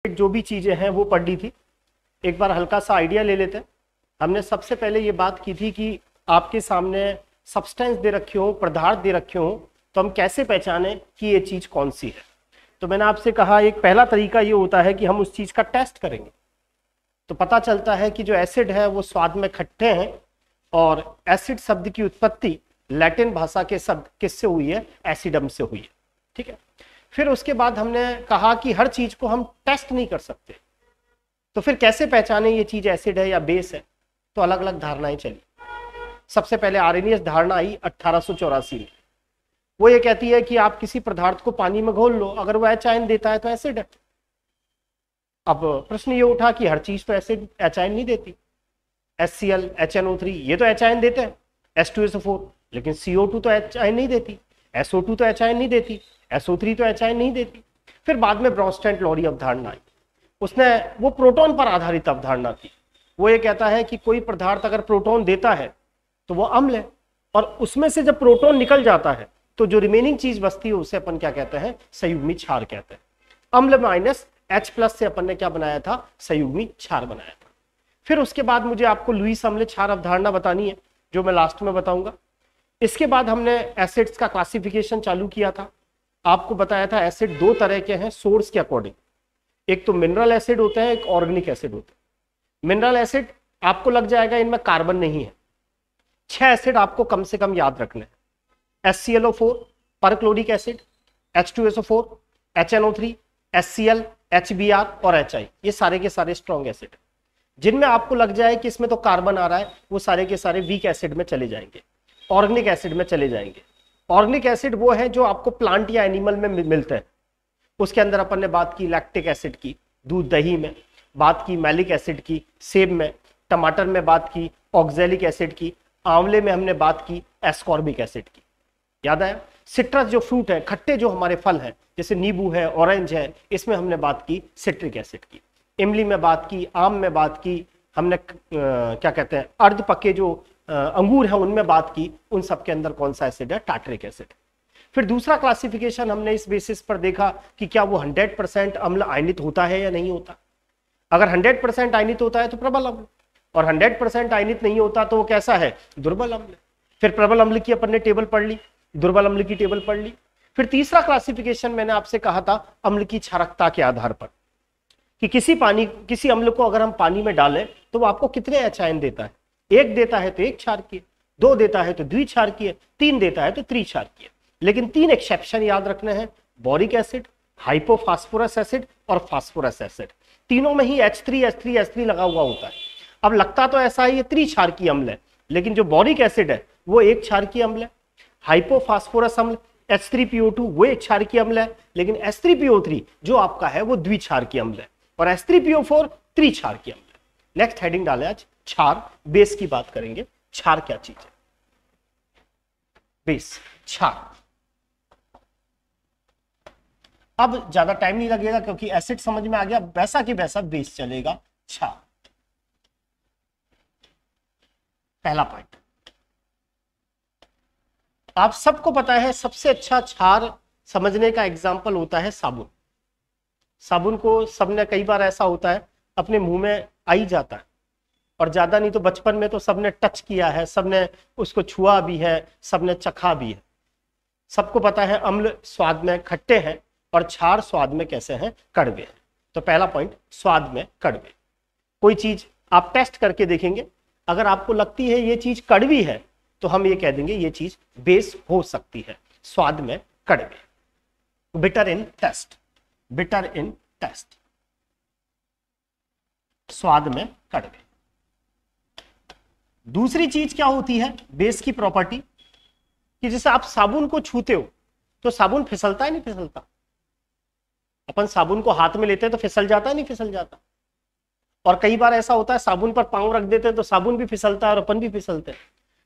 जो भी चीजें हैं वो पढ़ ली थी। एक बार हल्का सा आइडिया ले लेते हैं। हमने सबसे पहले ये बात की थी कि आपके सामने सब्सटेंस दे रखे हो, पदार्थ दे रखे हो, तो हम कैसे पहचाने कि ये चीज कौन सी है। तो मैंने आपसे कहा एक पहला तरीका ये होता है कि हम उस चीज का टेस्ट करेंगे। तो पता चलता है कि जो एसिड है वो स्वाद में खट्टे हैं, और एसिड शब्द की उत्पत्ति लैटिन भाषा के शब्द किससे हुई है? एसिडम से हुई है। ठीक है। फिर उसके बाद हमने कहा कि हर चीज को हम टेस्ट नहीं कर सकते, तो फिर कैसे पहचाने ये चीज एसिड है या बेस है। तो अलग अलग धारणाएं चली। सबसे पहले आर्रेनियस धारणा आई 1884 में। वो ये कहती है कि आप किसी पदार्थ को पानी में घोल लो, अगर वो एच आयन देता है तो एसिड है। अब प्रश्न ये उठा कि हर चीज तो एसिड एच आयन नहीं देती। HCl, HNO3 ये तो एच आयन देते हैं, H2SO4, लेकिन CO2 तो एच आयन नहीं देती, SO2 तो एच आयन नहीं देती, SO3 तो एच आयन नहीं देती। फिर बाद में ब्रॉन्स्टेड-लॉरी अवधारणा आई। उसने वो प्रोटॉन पर आधारित अवधारणा थी। वो ये कहता है कि कोई पदार्थ अगर प्रोटॉन देता है तो वो अम्ल है, और उसमें से जब प्रोटॉन निकल जाता है तो जो रिमेनिंग चीज बचती है उसे अपन क्या कहते हैं? संयुग्मी क्षार कहते हैं। अम्ल माइनस H+ से अपन ने क्या बनाया था? संयुग्मी क्षार बनाया था। फिर उसके बाद मुझे आपको लुईस अम्ल क्षार अवधारणा बतानी है, जो मैं लास्ट में बताऊंगा। इसके बाद हमने एसिड्स का क्लासिफिकेशन चालू किया था। आपको बताया था एसिड दो तरह के हैं सोर्स के अकॉर्डिंग। एक तो मिनरल एसिड होते हैं, एक ऑर्गेनिक एसिड होते हैं। मिनरल एसिड आपको लग जाएगा इनमें कार्बन नहीं है। 6 एसिड आपको कम से कम याद रखने हैं। HClO4, perchloric acid, H2SO4, HNO3, HCl, HBr और HI, ये सारे के सारे स्ट्रॉन्ग एसिड। जिनमें आपको लग जाए कि इसमें तो कार्बन आ रहा है, वो सारे के सारे वीक एसिड में चले जाएंगे, ऑर्गेनिक एसिड में चले जाएंगे। ऑर्गेनिक एसिड वो है जो आपको प्लांट या एनिमल में मिलते हैं। उसके अंदर अपन ने बात की लैक्टिक एसिड की, दूध दही में, बात की मैलिक एसिड की, सेब में, टमाटर में बात की ऑक्जेलिक एसिड की, आंवले में हमने बात की एस्कॉर्बिक एसिड की। याद आया? सिट्रस जो फ्रूट है, खट्टे जो हमारे फल हैं, जैसे नींबू है, ऑरेंज है, इसमें हमने बात की सिट्रिक एसिड की। इमली में बात की, आम में बात की, हमने क्या कहते हैं अर्ध पके जो अंगूर है उनमें बात की। उन सब के अंदर कौन सा एसिड है? Tartaric acid. फिर दूसरा क्लासिफिकेशन हमने इस बेसिस पर देखा कि क्या वो 100% अम्ल आयनित होता है या नहीं होता। अगर 100% आयनित होता है तो प्रबल अम्ल, और 100% आयनित नहीं होता तो वो कैसा है? दुर्बल अम्ल। फिर प्रबल अम्ल की अपन ने टेबल पढ़ ली, दुर्बल अम्ल की टेबल पढ़ ली। फिर तीसरा क्लासिफिकेशन मैंने आपसे कहा था अम्ल की क्षारकता के आधार पर, कि किसी अम्ल को अगर हम पानी में डालें तो वो आपको कितने एच आयन देता है। 1 देता है तो 1 क्षारकीय, 2 देता है तो द्विक्षारकीय, 3 देता है तो त्रिक्षारकीय। लेकिन 3 एक्सेप्शन याद रखने हैं, बोरिक एसिड, हाइपोफॉस्फोरस एसिड और फास्फोरस एसिड। तीनों में ही H3 लगा हुआ होता है। अब लगता तो ऐसा है ये त्रिक्षारकीय अम्ल है, लेकिन जो बोरिक एसिड है वो 1 क्षारकीय अम्ल है। हाइपोफॉस्फोरस अम्ल H3PO2 वो 1 क्षारकीय अम्ल है, लेकिन H3PO3 जो आपका है वो द्विक्षारकीय अम्ल है, और H3PO4 त्रिक्षारकीय अम्ल है। नेक्स्ट हेडिंग डाले आज क्षार, बेस की बात करेंगे। क्षार क्या चीज है? बेस, क्षार। अब ज्यादा टाइम नहीं लगेगा क्योंकि एसिड समझ में आ गया, वैसा कि वैसा बेस चलेगा। क्षार पहला पॉइंट। आप सबको पता है सबसे अच्छा क्षार समझने का एग्जाम्पल होता है साबुन। साबुन को सबने कई बार ऐसा होता है अपने मुंह में आ ही जाता है, और ज्यादा नहीं तो बचपन में तो सबने टच किया है, सबने उसको छुआ भी है, सबने चखा भी है। सबको पता है अम्ल स्वाद में खट्टे हैं और क्षार स्वाद में कैसे हैं? कड़वे हैं। तो पहला पॉइंट, स्वाद में कड़वे। कोई चीज आप टेस्ट करके देखेंगे, अगर आपको लगती है ये चीज कड़वी है तो हम ये कह देंगे ये चीज बेस हो सकती है, स्वाद में कड़वे। Bitter in taste, bitter in taste, स्वाद में कड़वे। दूसरी चीज क्या होती है बेस की प्रॉपर्टी, कि जैसे आप साबुन को छूते हो तो साबुन फिसलता है नहीं फिसलता? अपन साबुन को हाथ में लेते हैं तो फिसल जाता है नहीं फिसल जाता? और कई बार ऐसा होता है साबुन पर पांव रख देते हैं तो साबुन भी फिसलता है और अपन भी फिसलते हैं।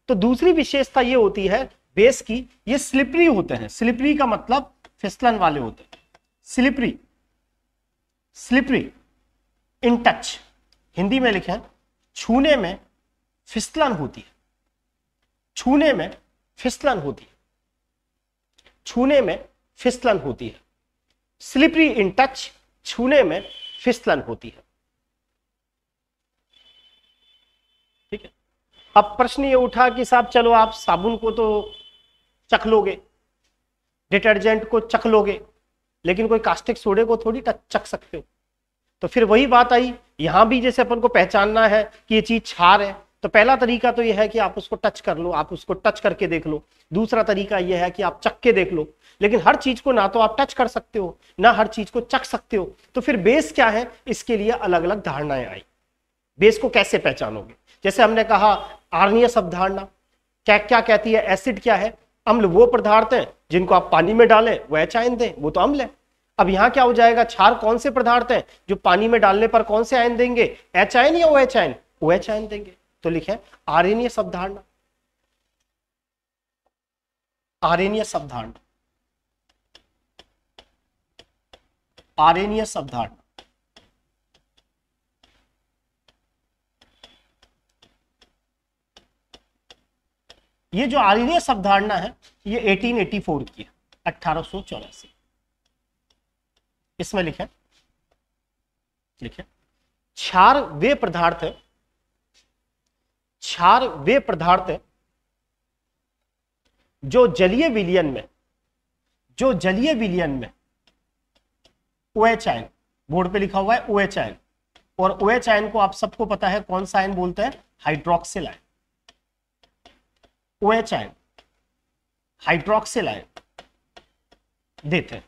तो दूसरी विशेषता ये होती है बेस की, ये स्लिपरी होते हैं। स्लिपरी का मतलब फिसलन वाले होते हैं। Slippery, slippery in touch, Hindi में लिखे छूने में फिसलन होती है, छूने में फिसलन होती है, छूने में फिसलन होती है। स्लिपरी इन टच, छूने में फिसलन होती है। ठीक है, अब प्रश्न ये उठा कि साहब चलो आप साबुन को तो चख लोगे, डिटर्जेंट को चख लोगे, लेकिन कोई कास्टिक सोडे को थोड़ी चख सकते हो। तो फिर वही बात आई, यहां भी जैसे अपन को पहचानना है कि ये चीज क्षार है, तो पहला तरीका तो यह है कि आप उसको टच कर लो, आप उसको टच करके देख लो। दूसरा तरीका यह है कि आप चख के देख लो। लेकिन हर चीज को ना तो आप टच कर सकते हो, ना हर चीज को चख सकते हो। तो फिर बेस क्या है, इसके लिए अलग अलग धारणाएं आई। बेस को कैसे पहचानोगे? जैसे हमने कहा आर्नियस अवधारणा क्या क्या कहती है, एसिड क्या है? अम्ल वो पदार्थ है जिनको आप पानी में डालें वो एच आयन दें, वो तो अम्ल है। अब यहां क्या हो जाएगा, क्षार कौन से पदार्थ हैं जो पानी में डालने पर कौन से आयन देंगे, एच आयन या OH आयन? OH आयन देंगे। तो लिखे आर्नियस अवधारणा। आर्नियस अवधारणा, आर्नियस अवधारणा। ये जो आर्नियस अवधारणा है ये 1884 की है, 1884। इसमें लिखे क्षार वे पदार्थ है, क्षार वे पदार्थ है जो जलीय विलयन में, जो जलीय विलयन में OH आयन, बोर्ड पे लिखा हुआ है OH आयन, और OH आयन को आप सबको पता है कौन सा आयन बोलते हैं, hydroxyl ion. OH ion hydroxyl ion देते हैं।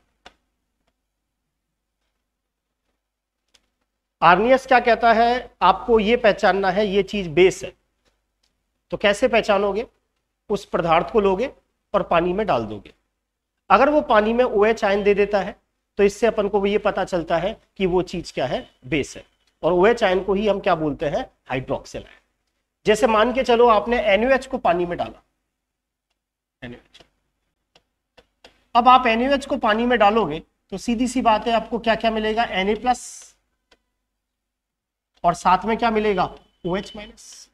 आर्नियस क्या कहता है, आपको यह पहचानना है ये चीज बेस है। तो कैसे पहचानोगे, उस पदार्थ को लोगे और पानी में डाल दोगे। अगर वो पानी में OH आयन दे देता है तो इससे अपन को ये पता चलता है कि वो चीज क्या है, बेस है। और OH आयन को ही हम क्या बोलते हैं, हाइड्रोक्सिल आयन। जैसे मान के चलो आपने NaOH को पानी में डाला, NaOH। अब आप NaOH को पानी में डालोगे तो सीधी सी बात है, आपको क्या क्या मिलेगा, Na+ और साथ में क्या मिलेगा, OH-।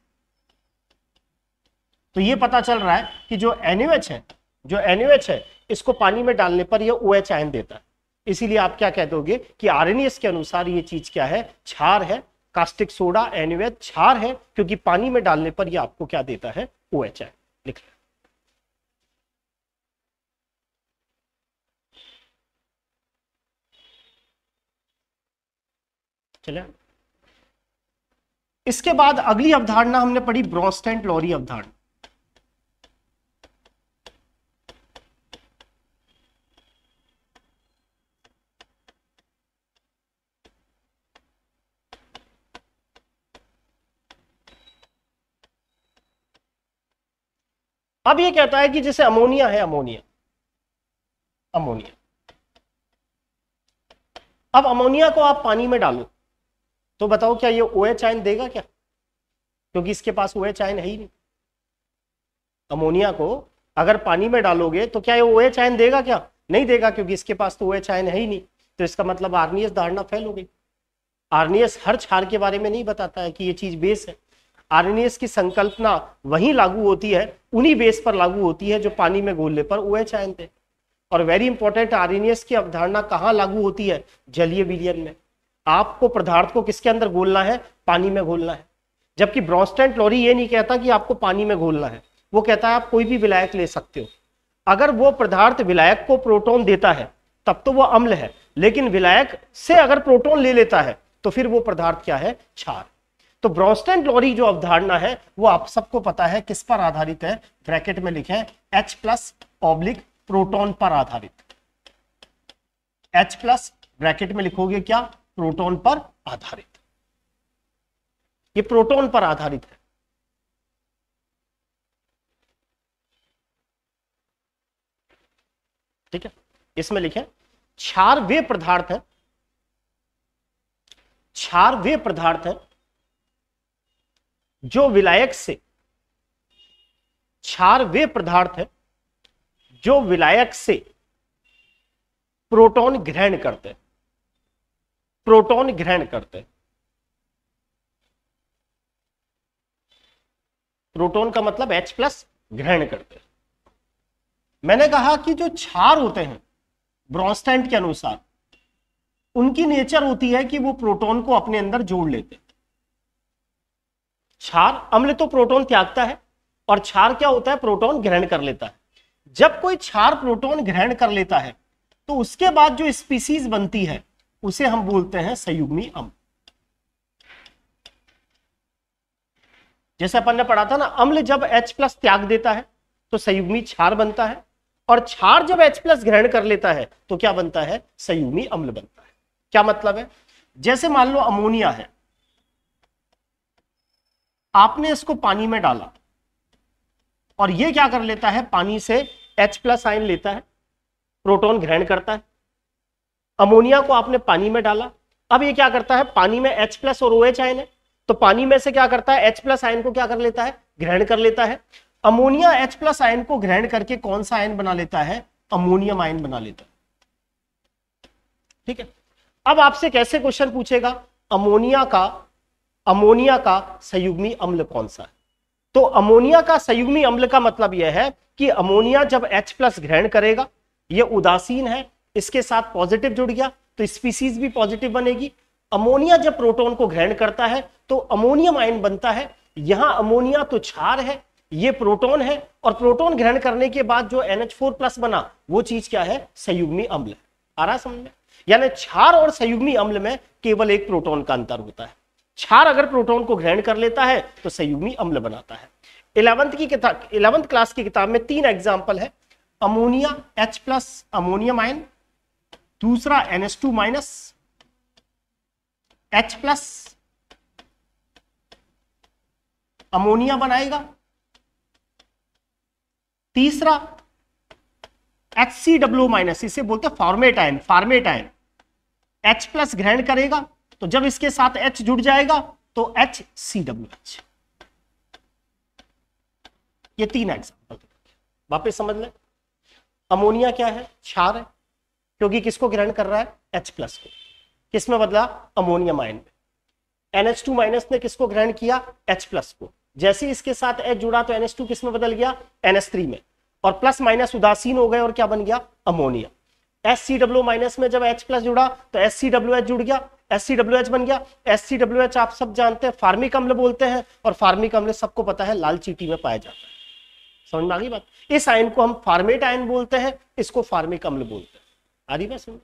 तो ये पता चल रहा है कि जो NaOH है, जो NaOH है, इसको पानी में डालने पर ये OH आयन देता है। इसीलिए आप क्या कह दोगे कि आर्नियस के अनुसार ये चीज क्या है, क्षार है। कास्टिक सोडा NaOH क्षार है, क्योंकि पानी में डालने पर ये आपको क्या देता है, OH आयन। लिख लें। चले, इसके बाद अगली अवधारणा हमने पढ़ी ब्रोंस्टेन-लॉरी अवधारणा। अब ये कहता है कि जैसे अमोनिया है, अमोनिया, अमोनिया। अब अमोनिया को आप पानी में डालो तो बताओ क्या ये OH आयन देगा क्या, क्योंकि इसके पास OH आयन है ही नहीं। अमोनिया को अगर पानी में डालोगे तो क्या ये OH आयन देगा क्या, नहीं देगा, क्योंकि इसके पास तो OH आयन है ही नहीं। तो इसका मतलब आर्नियस धारणा फेल हो गई। आर्नियस हर क्षार के बारे में नहीं बताता है कि ये चीज बेस है। आर्नियस की संकल्पना वहीं लागू होती है, उन्हीं बेस पर लागू होती है जो पानी में घोलने पर OH आयन थे। और वेरी इंपॉर्टेंट, आर्नियस की अवधारणा कहाँ लागू होती है, जलीय विलयन में। आपको पदार्थ को किसके अंदर घोलना है, पानी में घोलना है। जबकि ब्रोंस्टेन-लॉरी ये नहीं कहता कि आपको पानी में घोलना है, वो कहता है आप कोई भी विलायक ले सकते हो। अगर वो पदार्थ विलायक को प्रोटॉन देता है तब तो वो अम्ल है, लेकिन विलायक से अगर प्रोटॉन ले लेता है तो फिर वो पदार्थ क्या है, क्षार। तो ब्रोंस्टेन-लॉरी जो अवधारणा है वो आप सबको पता है किस पर आधारित है, ब्रैकेट में लिखे H+ प्रोटॉन पर आधारित। H+ ब्रैकेट में लिखोगे क्या, प्रोटॉन पर आधारित। ये प्रोटॉन पर आधारित है। ठीक है, इसमें लिखे क्षार वे पदार्थ है, क्षार वे पदार्थ है जो विलायक से, क्षार वे पदार्थ है जो विलायक से प्रोटॉन ग्रहण करते, प्रोटॉन ग्रहण करते। प्रोटॉन का मतलब H+ ग्रहण करते। मैंने कहा कि जो क्षार होते हैं ब्रोंस्टेन के अनुसार, उनकी नेचर होती है कि वो प्रोटॉन को अपने अंदर जोड़ लेते हैं। क्षार अम्ल तो प्रोटॉन त्यागता है और क्षार क्या होता है, प्रोटॉन ग्रहण कर लेता है। जब कोई क्षार प्रोटॉन ग्रहण कर लेता है तो उसके बाद जो स्पीसीज बनती है उसे हम बोलते हैं संयुग्मी अम्ल। जैसे अपन ने पढ़ा था ना, अम्ल जब H+ त्याग देता है तो संयुग्मी क्षार बनता है, और क्षार जब H+ ग्रहण कर लेता है तो क्या बनता है, संयुग्मी अम्ल बनता है। क्या मतलब है, जैसे मान लो अमोनिया है, आपने इसको पानी में डाला और ये क्या कर लेता है, पानी से H+ आयन लेता है, प्रोटॉन ग्रहण करता है। अमोनिया को आपने पानी में डाला, अब ये क्या करता है, पानी में H+ और OH आयन है, तो पानी में से क्या करता है, H+ आयन को क्या कर लेता है, ग्रहण कर लेता है। अमोनिया H+ आयन को ग्रहण करके कौन सा आयन बना लेता है, अमोनियम आयन बना लेता है। ठीक है, अब आपसे कैसे क्वेश्चन पूछेगा, अमोनिया का संयुग्मी अम्ल कौन सा है। तो अमोनिया का संयुग्मी अम्ल का मतलब यह है कि अमोनिया जब H+ ग्रहण करेगा, यह उदासीन है, इसके साथ पॉजिटिव जुड़ गया तो स्पीसीज भी पॉजिटिव बनेगी। अमोनिया जब प्रोटॉन को ग्रहण करता है तो अमोनियम आयन बनता है। यहां अमोनिया तो क्षार है, ये प्रोटॉन है, और प्रोटॉन ग्रहण करने के बाद जो NH4+ बना वो चीज क्या है, संयुग्मी अम्ल है। आ रहा है समझ में, यानी क्षार और संयुग्मी अम्ल में केवल एक प्रोटॉन का अंतर होता है। क्षार अगर प्रोटॉन को ग्रहण कर लेता है तो संयुग्मी अम्ल बनाता है। 11th क्लास की किताब में 3 एग्जाम्पल है, अमोनिया H+ अमोनियम आयन, दूसरा NH2- H+ अमोनिया बनाएगा, तीसरा HCW-, इसे बोलते हैं फॉर्मेट आयन, H+ ग्रहण करेगा तो जब इसके साथ H जुड़ जाएगा तो HCWH। ये 3 एग्जाम्पल वापस समझ लें। अमोनिया क्या है, क्षार है, क्योंकि किसको ग्रहण कर रहा है, H+ को। किस में बदला, अमोनियम आयन में। NH2- ने किसको ग्रहण किया, H+ को। जैसे इसके साथ H जुड़ा तो NH2 किस में बदल गया, NH3 में, और प्लस माइनस उदासीन हो गए और क्या बन गया, अमोनिया। HCW- में जब H+ जुड़ा तो HCWH जुड़ गया, HCWH बन गया। HCWH आप सब जानते हैं फार्मिक अम्ल बोलते हैं, और फार्मिक अम्ल सबको पता है लाल चींटी में पाया जाता है। समझ में आ गई बात। इस आयन को हम फार्मेट आयन बोलते हैं, इसको फार्मिक अम्ल बोलते हैं। आ रही बात समझ,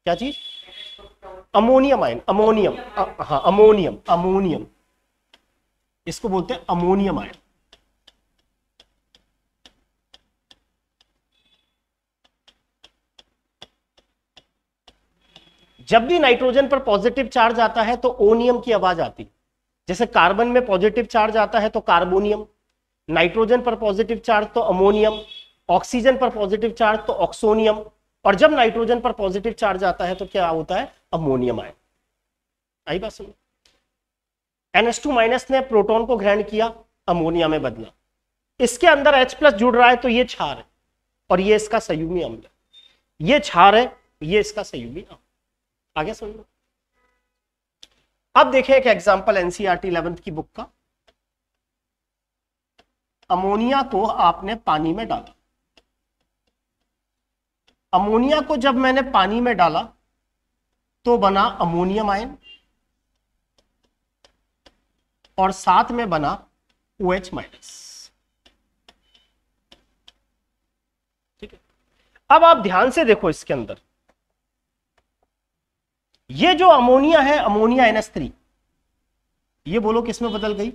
क्या चीज, अमोनियम आयन, हाँ अमोनियम, इसको बोलते हैं अमोनियम आयन। जब भी नाइट्रोजन पर पॉजिटिव चार्ज आता है तो ओनियम की आवाज आती है। जैसे कार्बन में पॉजिटिव चार्ज आता है तो कार्बोनियम, नाइट्रोजन पर पॉजिटिव चार्ज तो अमोनियम, ऑक्सीजन पर पॉजिटिव चार्ज तो ऑक्सोनियम, और जब नाइट्रोजन पर पॉजिटिव चार्ज आता है तो क्या होता है, अमोनियम आयन। आई बात सुनो। NH2- ने प्रोटॉन को ग्रहण किया, अमोनिया में बदला, इसके अंदर H+ जुड़ रहा है तो ये क्षार है और ये इसका संयुग्मी अम्ल है। ये क्षार है, ये इसका संयुग्मी अम्ल। आगे सुन लो। अब देखें एक एग्जांपल NCERT 11th की बुक का। अमोनिया को आपने पानी में डाला, अमोनिया को जब मैंने पानी में डाला तो बना अमोनियम आयन और साथ में बना OH-। ठीक है, अब आप ध्यान से देखो इसके अंदर, ये जो अमोनिया है, अमोनिया NH3, ये बोलो किस में बदल गई,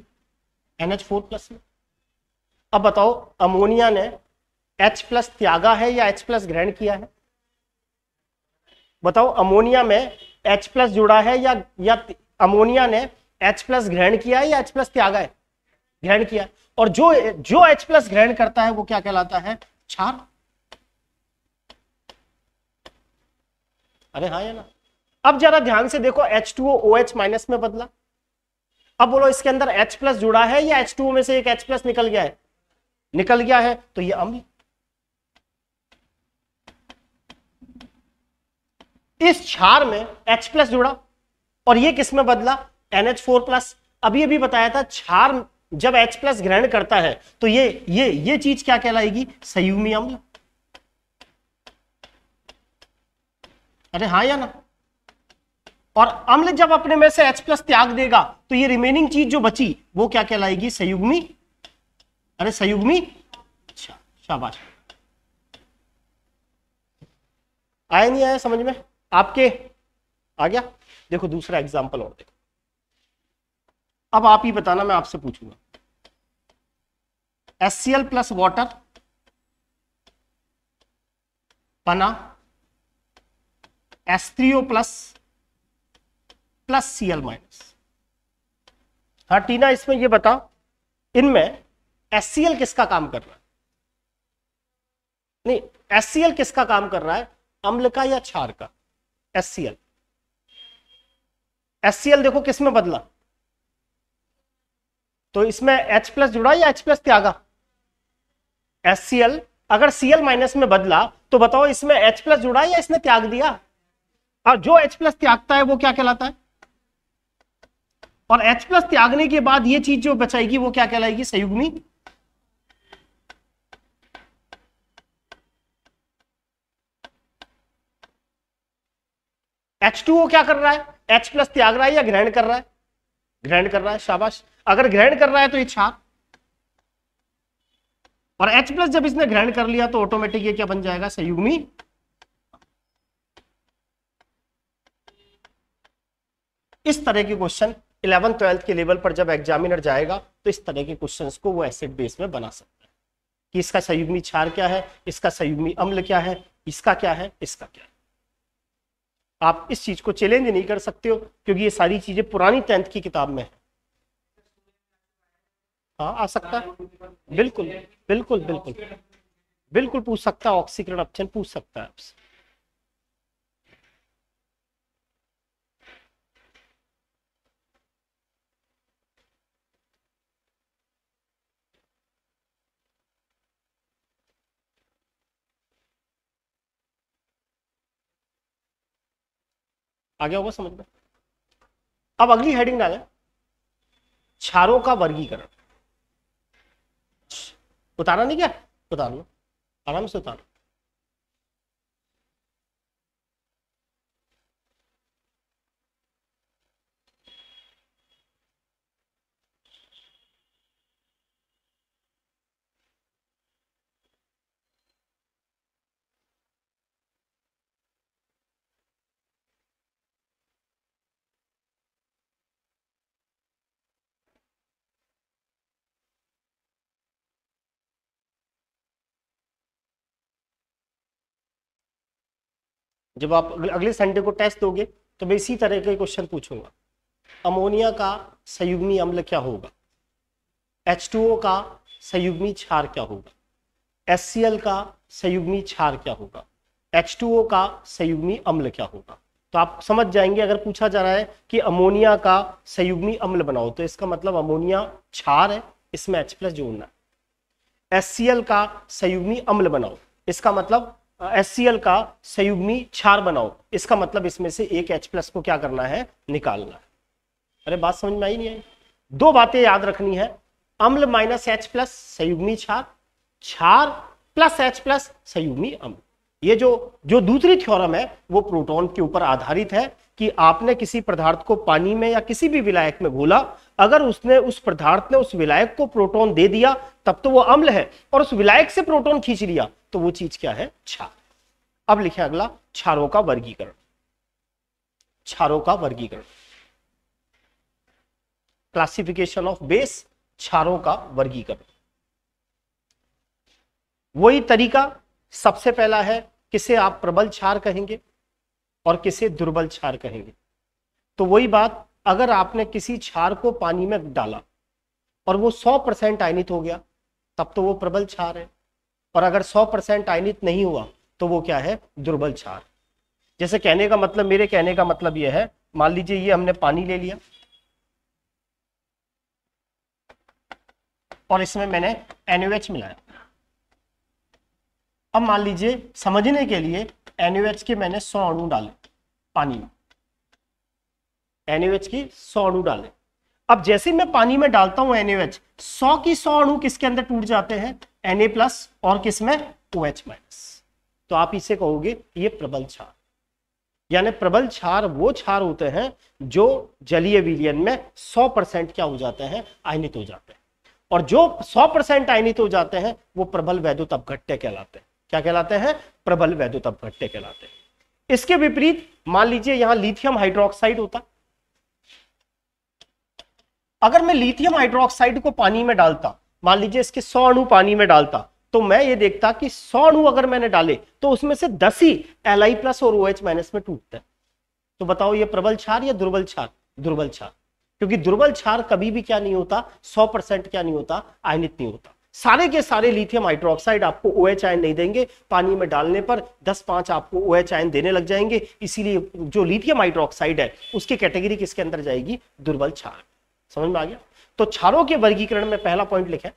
NH4+ में। अब बताओ अमोनिया ने H+ त्यागा है या H+ ग्रहण किया है, बताओ। अमोनिया में H+ जुड़ा है या अमोनिया ने H+ ग्रहण किया है या H+ त्यागा है, ग्रहण किया। और जो H+ ग्रहण करता है वो क्या कहलाता है, क्षार। अरे हाँ या ना। अब जरा ध्यान से देखो, H2O OH- में बदला। अब बोलो इसके अंदर H+ जुड़ा है या H2O में से एक H+ निकल गया है, निकल गया है, तो ये अम्ल। इस क्षार में H+ जुड़ा और ये किस में बदला, NH4+। अभी अभी बताया था क्षार जब H+ ग्रहण करता है तो ये चीज क्या कहलाएगी, संयुग्मी अम्ल। अरे हाँ या ना? और अम्ल जब अपने में से H+ त्याग देगा तो ये रिमेनिंग चीज जो बची वो क्या कहलाएगी? संयुग्मी। अरे संयुग्मी। अच्छा, शाबाश। आया नहीं आया समझ में आपके? आ गया? देखो दूसरा एग्जांपल और देखो। अब आप ही बताना, मैं आपसे पूछूंगा। HCl प्लस वाटर बना H3O प्लस Cl माइनस। हाँ टीना, इसमें ये बता, इनमें HCl किसका काम कर रहा है? नहीं, HCl किसका काम कर रहा है, अम्ल का या क्षार का? HCl। HCl देखो किस में बदला, तो इसमें H+ जुड़ा या H+ त्यागा? HCl अगर Cl माइनस में बदला तो बताओ इसमें H+ जुड़ा या इसने त्याग दिया? और जो H+ त्यागता है वो क्या कहलाता है? और H+ त्यागने के बाद ये चीज जो बचाएगी वो क्या कहलाएगी? संयुग्मी। H2O क्या कर रहा है? H+ त्याग रहा है या ग्रहण कर रहा है? ग्रहण कर रहा है, शाबाश। अगर ग्रहण कर रहा है तो ये क्षार, और H+ जब इसने ग्रहण कर लिया तो ऑटोमेटिक ये क्या बन जाएगा? संयुग्मी। इस तरह के क्वेश्चन 11th 12th के लेवल पर जब एग्जामिनर जाएगा तो इस तरह के क्वेश्चंस को वो एसिड बेस में बना सकता है कि इसका संयुग्मी क्षार क्या है, इसका संयुग्मी अम्ल क्या है, इसका क्या है, इसका क्या है। आप इस चीज को चैलेंज नहीं कर सकते हो क्योंकि ये सारी चीजें पुरानी 10th की किताब में है। हाँ आ सकता है, बिल्कुल बिल्कुल बिल्कुल बिल्कुल पूछ सकता है, ऑक्सीकरण अपचयन पूछ सकता है आपसे। आ गया होगा समझ में? अब अगली हेडिंग डालें, क्षारों का वर्गीकरण। उतारा नहीं क्या? उतार लो, आराम से उतारो। जब आप अगले संडे को टेस्ट दोगे तो मैं इसी तरह के क्वेश्चन पूछूंगा। अमोनिया का संयुग्मी अम्ल क्या होगा? H2O का संयुग्मी क्षार क्या होगा? HCl का संयुग्मी क्षार क्या होगा? H2O का संयुग्मी अम्ल क्या होगा? तो आप समझ जाएंगे अगर पूछा जा रहा है कि अमोनिया का संयुग्मी अम्ल बनाओ तो इसका मतलब अमोनिया क्षार है, इसमें H+ जोड़ना है। HCl का संयुग्मी अम्ल बनाओ, इसका मतलब HCl का संयुग्मी क्षार बनाओ, इसका मतलब इसमें से एक H+ को क्या करना है? निकालना है। अरे बात समझ में आई नहीं आई? दो बातें याद रखनी है, अम्ल माइनस H+ संयुग्मी क्षार, क्षार प्लस H+ संयुग्मी अम्ल। ये जो दूसरी थ्योरम है वो प्रोटॉन के ऊपर आधारित है कि आपने किसी पदार्थ को पानी में या किसी भी विलायक में घोला, अगर उस पदार्थ ने उस विलायक को प्रोटॉन दे दिया तब तो वो अम्ल है, और उस विलायक से प्रोटॉन खींच लिया तो वो चीज क्या है? क्षार। अब लिखे अगला, क्षारों का वर्गीकरण। क्षारों का वर्गीकरण, क्लासिफिकेशन ऑफ बेस, क्षारों का वर्गीकरण। वही तरीका, सबसे पहला है किसे आप प्रबल क्षार कहेंगे और किसे दुर्बल क्षार कहेंगे। तो वही बात, अगर आपने किसी क्षार को पानी में डाला और वो 100% आयनित हो गया तब तो वो प्रबल क्षार है, और अगर 100% आयनित नहीं हुआ तो वो क्या है? दुर्बल क्षार। जैसे कहने का मतलब, मेरे कहने का मतलब ये है, मान लीजिए ये हमने पानी ले लिया और इसमें मैंने NaOH मिलाया। अब मान लीजिए समझने के लिए NaOH के मैंने 100 अणु डाले पानी में, NaOH की 100 अणु डाले। अब जैसे मैं पानी में डालता हूं NaOH, 100 की 100 अणु किसके अंदर टूट जाते हैं? Na+ और किसमें? OH-। तो आप इसे कहोगे ये प्रबल क्षार। यानी प्रबल क्षार वो क्षार होते हैं जो जलीय विलयन में 100% क्या हो जाते हैं, आयनित हो जाते हैं। और जो 100% आयनित हो जाते हैं वो प्रबल वैद्युत अपघट्य कहलाते हैं। क्या कहलाते हैं? प्रबल वैद्युत अपघट्य कहलाते हैं। इसके विपरीत मान लीजिए यहां लिथियम हाइड्रोक्साइड होता, अगर मैं लिथियम हाइड्रोक्साइड को पानी में डालता, मान लीजिए इसके 100 अणु पानी में डालता, तो मैं ये देखता कि 100 अणु अगर मैंने डाले तो उसमें से 10 ही Li+ और OH- में टूटते हैं। तो बताओ ये प्रबल क्षार या दुर्बल क्षार? दुर्बल क्षार, क्योंकि दुर्बल क्षार कभी भी क्या नहीं होता, 100% क्या नहीं होता, आयनित नहीं होता। सारे के सारे लिथियम हाइड्रोक्साइड आपको OH आयन नहीं देंगे, पानी में डालने पर 10-5 आपको OH आयन देने लग जाएंगे। इसीलिए जो लिथियम हाइड्रोक्साइड है उसकी कैटेगरी किसके अंदर जाएगी? दुर्बल क्षार। समझ में आ गया? तो क्षारों के वर्गीकरण में पहला पॉइंट लिखें,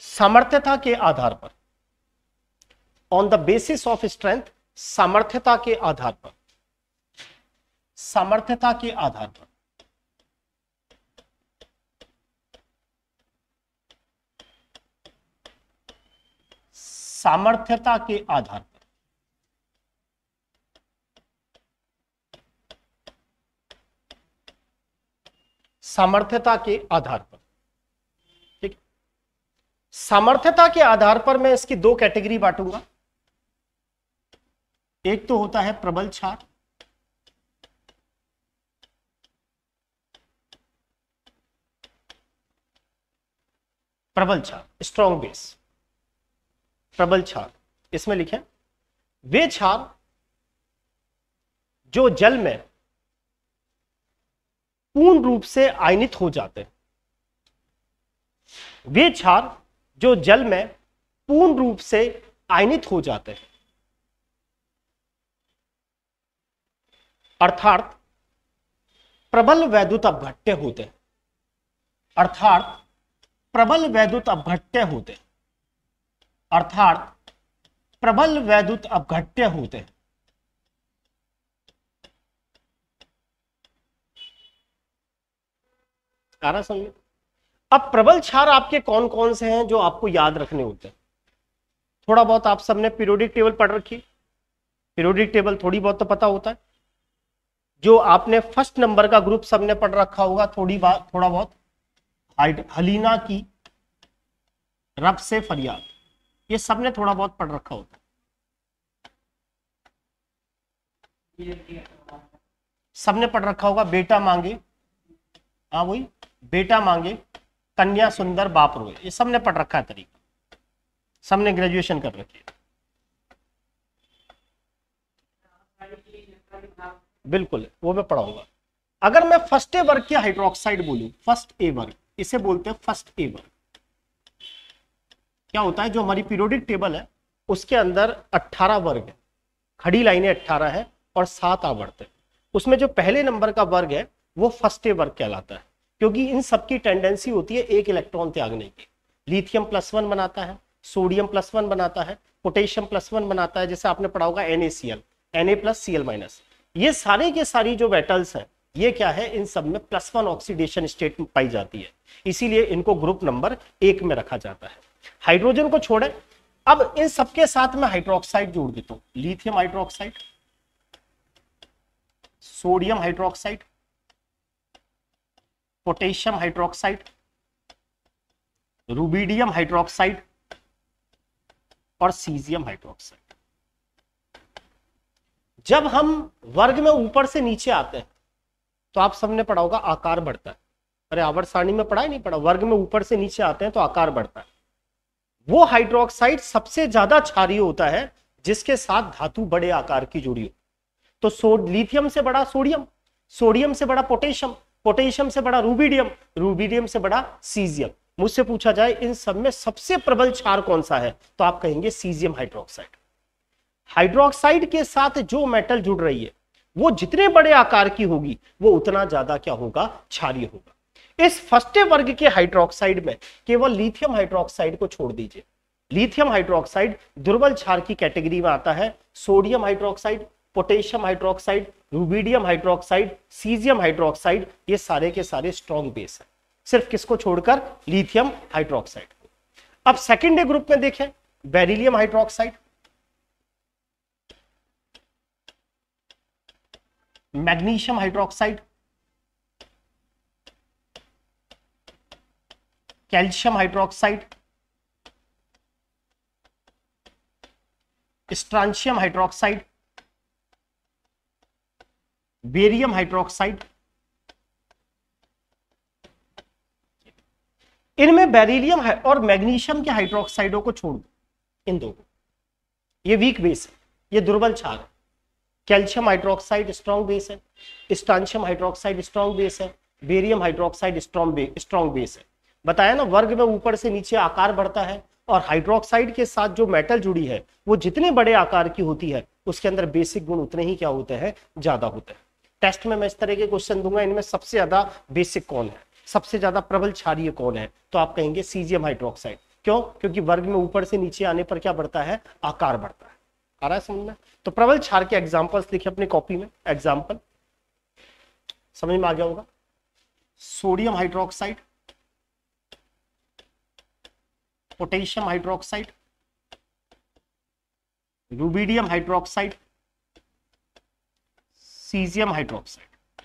सामर्थ्यता के आधार पर, on the basis of strength, सामर्थ्यता के आधार पर, सामर्थ्यता के आधार पर सामर्थ्यता के आधार पर सामर्थ्यता के आधार पर, ठीक, सामर्थ्यता के आधार पर मैं इसकी दो कैटेगरी बांटूंगा। एक तो होता है प्रबल क्षार, प्रबल क्षार, स्ट्रॉन्ग बेस, प्रबल क्षार। इसमें लिखें वे क्षार जो जल में पूर्ण रूप से आयनित हो जाते हैं, वे क्षार जो जल में पूर्ण रूप से आयनित हो जाते हैं, अर्थात प्रबल वैद्युत अपघट्य होते हैं, अर्थात प्रबल वैद्युत अपघट्य होते हैं, अर्थात प्रबल वैद्युत अपघट्य होते हैं। आ रहा समझ? अब प्रबल क्षार आपके कौन कौन से हैं जो आपको याद रखने होते हैं? थोड़ा बहुत आप सबने पीरियोडिक टेबल पढ़ रखी, पीरियोडिक टेबल थोड़ी बहुत तो पता होता है। जो आपने फर्स्ट नंबर का ग्रुप सबने पढ़ रखा होगा, थोड़ा बहुत, हलीना की रब से फरियाद, ये सबने थोड़ा बहुत पढ़ रखा होता है, सबने पढ़ रखा होगा। बेटा मांगे, हाँ वही, बेटा मांगे कन्या सुंदर बाप रोए, ये सबने पढ़ रखा है तरीका, सबने ग्रेजुएशन कर रखी है। बिल्कुल वो मैं पढ़ाऊंगा। अगर मैं फर्स्ट ए वर्ग के हाइड्रोक्साइड बोलूं, फर्स्ट ए वर्ग, इसे बोलते हैं फर्स्ट ए वर्ग। क्या होता है, जो हमारी पीरियोडिक टेबल है उसके अंदर 18 वर्ग है, खड़ी लाइनें 18 है और 7 आवर्त है। उसमें जो पहले नंबर का वर्ग है वो फर्स्ट ए वर्ग कहलाता है, क्योंकि इन सबकी टेंडेंसी होती है एक इलेक्ट्रॉन त्यागने की। लिथियम +1 बनाता है, सोडियम +1 बनाता है, पोटेशियम +1 बनाता है, जैसे आपने पढ़ा होगा NaCl, Na+Cl-। ये सारे के सारी जो मेटल्स हैं ये क्या है, इन सब में +1 ऑक्सीडेशन स्टेट पाई जाती है, इसीलिए इनको ग्रुप नंबर 1 में रखा जाता है। हाइड्रोजन को छोड़े, अब इन सबके साथ में हाइड्रोक्साइड जोड़ देता हूं, lithium hydroxide, sodium hydroxide, potassium hydroxide, rubidium hydroxide और सीजियम हाइड्रोक्साइड। जब हम वर्ग में ऊपर से नीचे आते हैं तो आप सबने पढ़ा होगा आकार बढ़ता है। अरे आवर्त सारणी में पढ़ा ही नहीं पढ़ा? वर्ग में ऊपर से नीचे आते हैं तो आकार बढ़ता है। वो हाइड्रोक्साइड सबसे ज्यादा क्षारीय होता है जिसके साथ धातु बड़े आकार की जुड़ी हो। तो लिथियम से बड़ा सोडियम, सोडियम से बड़ा पोटेशियम, पोटेशियम से बड़ा रुबिडियम, रुबिडियम से बड़ा सीजियम। मुझसे पूछा जाए इन सब में सबसे प्रबल क्षार कौन सा है, तो आप कहेंगे सीजियम हाइड्रोक्साइड। हाइड्रोक्साइड के साथ जो मेटल जुड़ रही है वो जितने बड़े आकार की होगी वो उतना ज्यादा क्या होगा, क्षारीय होगा। इस फर्स्ट वर्ग के हाइड्रोक्साइड में केवल लिथियम हाइड्रोक्साइड को छोड़ दीजिए। लिथियम हाइड्रोक्साइड दुर्बल क्षार की कैटेगरी में आता है। Sodium hydroxide, potassium hydroxide, rubidium hydroxide, caesium hydroxide, ये सारे के सारे स्ट्रॉन्ग बेस है, सिर्फ किसको छोड़कर, लिथियम हाइड्रोक्साइड। अब सेकेंड ग्रुप में देखें beryllium hydroxide, magnesium hydroxide, calcium hydroxide, स्ट्रांशियम hydroxide, barium hydroxide. इनमें बेरिलियम और मैग्नीशियम के हाइड्रोक्साइडों को छोड़ दो, इन दो को, ये वीक बेस है, ये दुर्बल क्षार है। कैल्शियम हाइड्रोक्साइड स्ट्रॉन्ग बेस है, स्ट्रांशियम हाइड्रोक्साइड स्ट्रॉन्ग बेस है, बेरियम हाइड्रोक्साइड स्ट्रॉन्ग बेस है। बताया ना, वर्ग में ऊपर से नीचे आकार बढ़ता है और हाइड्रोक्साइड के साथ जो मेटल जुड़ी है वो जितने बड़े आकार की होती है उसके अंदर बेसिक गुण उतने ही क्या होते हैं, ज्यादा होते हैं। टेस्ट में मैं इस तरह के क्वेश्चन दूंगा, इनमें सबसे ज्यादा बेसिक कौन है, सबसे ज्यादा प्रबल क्षारीय कौन है, तो आप कहेंगे सीजियम हाइड्रोक्साइड। क्यों? क्योंकि वर्ग में ऊपर से नीचे आने पर क्या बढ़ता है, आकार बढ़ता है। आ रहा है समझ में? तो प्रबल क्षार के एग्जांपल्स लिखे अपनी कॉपी में, एग्जांपल समझ में आ गया होगा। Sodium hydroxide, potassium hydroxide, rubidium hydroxide, caesium hydroxide.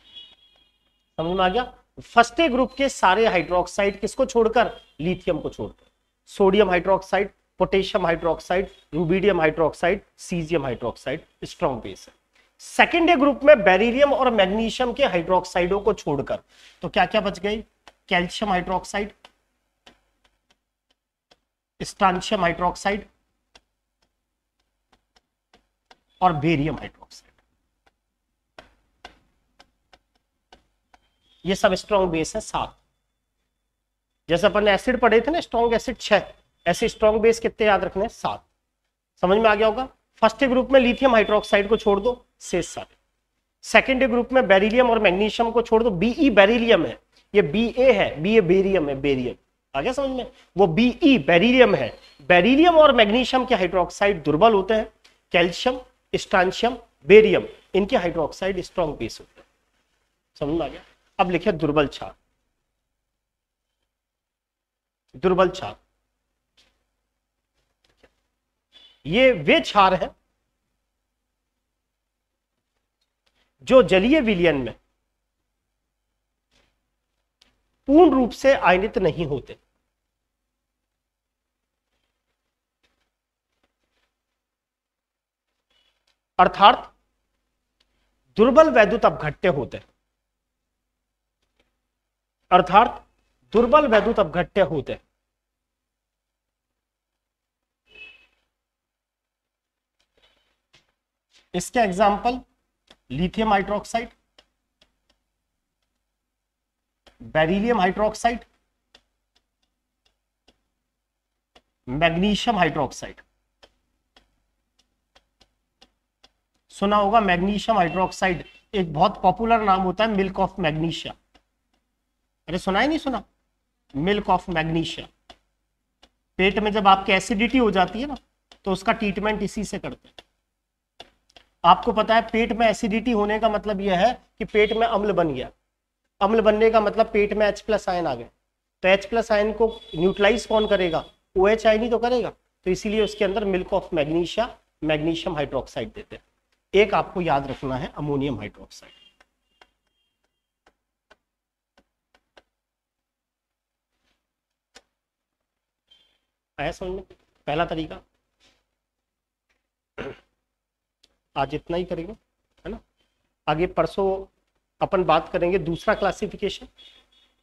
समझ में आ गया? फर्स्ट ए ग्रुप के सारे हाइड्रोक्साइड किसको छोड़कर, लिथियम को छोड़कर। Sodium hydroxide, potassium hydroxide, rubidium hydroxide, caesium hydroxide strong base है। सेकेंड ए ग्रुप में बेरिलियम और मैग्नीशियम के हाइड्रोक्साइडों को छोड़कर तो क्या क्या बच गई, कैल्शियम हाइड्रोक्साइड, स्ट्रांशियम हाइड्रोक्साइड और बेरियम हाइड्रोक्साइड। ये सब स्ट्रॉन्ग बेस है 7। जैसे अपन एसिड पढ़े थे ना, स्ट्रॉन्ग एसिड 6, ऐसे स्ट्रॉन्ग बेस कितने याद रखने हैं, 7। समझ में आ गया होगा। फर्स्ट ग्रुप में लिथियम हाइड्रोक्साइड को छोड़ दो, शेष सारे। सेकेंड ग्रुप में बेरिलियम और मैग्नीशियम को छोड़ दो, बीई बेरिलियम है, ये बीए है, बीए बेरियम है, बेरियम आ गया समझ में, वो बीई बेरिलियम है। बेरिलियम और मैग्नीशियम के हाइड्रोक्साइड दुर्बल होते हैं, कैल्शियम, स्ट्रांशियम, बेरियम इनके हाइड्रोक्साइड स्ट्रॉन्ग बेस होते हैं। समझ में आ गया। अब लिखे दुर्बल क्षार। दुर्बल क्षार ये वे क्षार हैं जो जलीय विलयन में पूर्ण रूप से आयनित नहीं होते। अर्थात दुर्बल वैद्युत अपघट्य होते हैं, अर्थात दुर्बल वैद्युत अपघट्य होते हैं। इसके example lithium hydroxide, beryllium hydroxide, magnesium hydroxide. सुना होगा मैग्नीशियम हाइड्रोक्साइड, एक बहुत पॉपुलर नाम होता है मिल्क ऑफ मैग्नीशिया। अरे सुना ही नहीं सुना, मिल्क ऑफ मैग्नीशिया। पेट में जब आपकी एसिडिटी हो जाती है ना तो उसका ट्रीटमेंट इसी से करते हैं। आपको पता है पेट में एसिडिटी होने का मतलब यह है कि पेट में अम्ल बन गया। अम्ल बनने का मतलब पेट में H+ आयन आ गए, तो H+ आयन को न्यूट्रलाइज कौन करेगा, OH आयन ही तो करेगा। तो इसीलिए उसके अंदर milk of magnesia, magnesium hydroxide देते हैं। एक आपको याद रखना है अमोनियम हाइड्रोक्साइड। आया समझ में? पहला तरीका आज इतना ही करेंगे, है ना। आगे परसों अपन बात करेंगे दूसरा क्लासिफिकेशन,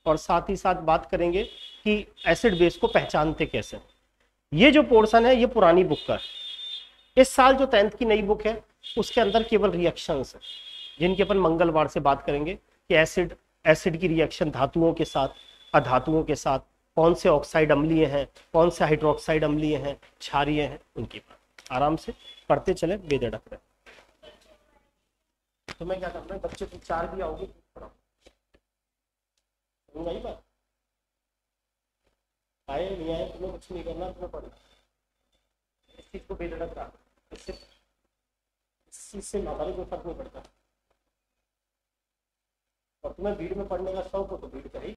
और साथ ही साथ बात करेंगे कि एसिड बेस को पहचानते कैसे। ये जो पोर्शन है ये पुरानी बुक का है। इस साल जो 10th की नई बुक है उसके अंदर केवल रिएक्शंस है, जिनके अपन मंगलवार से बात करेंगे कि एसिड की रिएक्शन धातुओं के साथ, अधातुओं के साथ, कौन से ऑक्साइड अम्लीय हैं, कौन से हाइड्रोक्साइड अम्लीय हैं, क्षारीय हैं, उनकी बात आराम से पढ़ते चले बेधड़क रहे। तो मैं क्या करना है, बच्चे 4 भी आओगे पढ़ाओ, बात आए नहीं आए तुम्हें कुछ नहीं करना, तुम्हें पढ़ना इस चीज को बेधड़क रहा, इससे इस चीज से हमारे कोई फर्क नहीं पड़ता। और तुम्हें भीड़ में पढ़ने का शौक हो तो भीड़ करेगी।